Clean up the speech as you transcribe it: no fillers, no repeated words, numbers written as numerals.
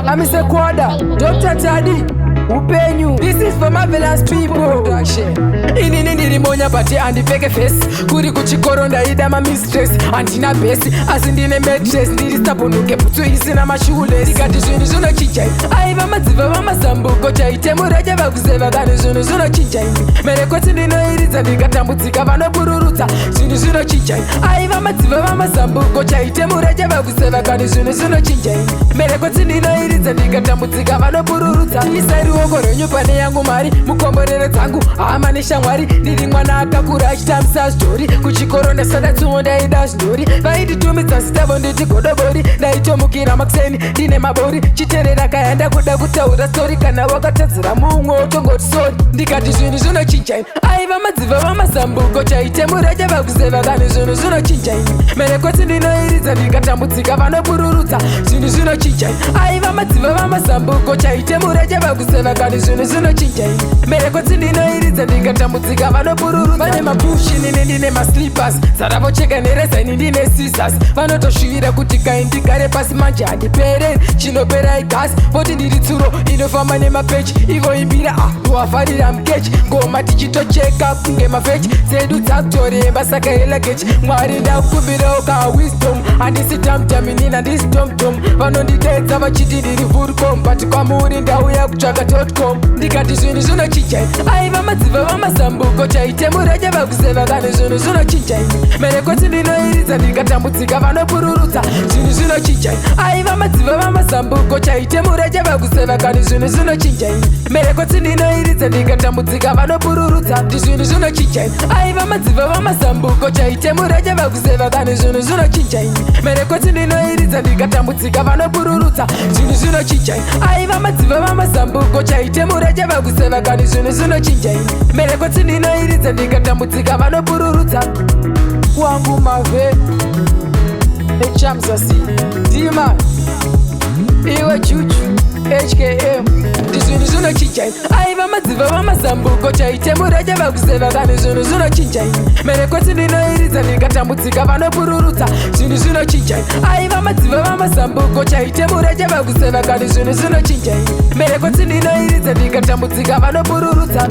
I'm Mr. Quada, Dr. Taddy, Upenyu. This is for marvelous people. Ini ndiri monya pate andipfeke face kuri kuchikoronda ida mistress andina besi asi ndine mattress ndiri staponuke putsu isina mashule ndikati zvinhu zvinochinja aiva madziva vamazambuko chaite muraje vakuzeva kani zvinhu zvinochinja merekoti ndinoiridza ndikatambudzika vanobururudza zvinhu zvinochinja aiva madziva vamazambuko chaite muraje vakuzeva kani zvinhu zvinochinja merekoti ndinoiridza ndikatambudzika vanobururudza isai ruoko rwenyu pane yangu mari mukomborero dzangu hama neshamwari ndiri mwana akakura achitambisa zvidhori kuchikoro ndasada tsumo ndaida zvidhori vaititumidza zitavo nditi godobori ndaitomukira makuseni ndine mabori chiterera kaya ndakuda kutaura stori kana wakatadzira mumwe otongoti sori ndikati zvinhu zvinochinja aiva madziva vamazambuko chaite muraje vakuzeva kani zvinhu zvinochinja merekoti ndinoiridza ndikatambudzika vanobururudza zvinhu zvinochinja aiva madziva vamazambuko chaite muraje vakuzeva kani zvinhu zvinochinja merekoti ndinoiridza ndikatambudzika vanobururudza vane mapushi nini ndine maslippers saravocheka nereza ini ndine scissors vanotosvivira kuti kai ndigare pasi manje handipereri chinoperai gasi voti ndiri tsuro inofamba nemapechi ivoimbira wafarira mukechi ngoma tichitocheka kunge mafechi dzedu dzakutoremba saka helagechi mwari ndakukumbirawo kawisdom handisi tamtaminin handisi tomtom vanondidedza vachiti ndiri vurcom but kwamuri ndauya kutsvaka totcom ndikati zvinhu zvinochinja aiva madziva vamazambuko chaite muraje vakuzeva kani zvinhu zvinochinja merekoti ndinoiridza ndikatambudzika vanobururudza zvinhu zvinochinja aiva madziva vamazambuko chaite muraje vakuzeva kani zvinhu zvinochinja merekoti ndinoiridza ndikatambudzika vanobururudza kuti zvinhu zvinochinja aiva madziva vamazambuko chaite muraje vakuzeva kani zvinhu zvinochinja merekoti ndinoiridza ndikatambudzika vanobururudza zvinhu zvinochinja aiva madziva vamazambuko chaite muraje vakuzeva kani zvinhu zvinochinja merekoti ndinoiridza ndikatambudzika vanobururudza wangu mave echamzasi dima iwe juju HKM ndizvinhu zvinochinja aiva madziva vamazambuko chaite muraje vakuzeva kani zvinhu zvinochinja merekoti ndinoiridza ndikatambudzika vanobururudza zvinhu zvinochinja aiva madziva vamazambuko chaite muraje vakuzeva kani zvinhu zvinochinja merekoti ndinoiridza ndikatambudzika vanobururudza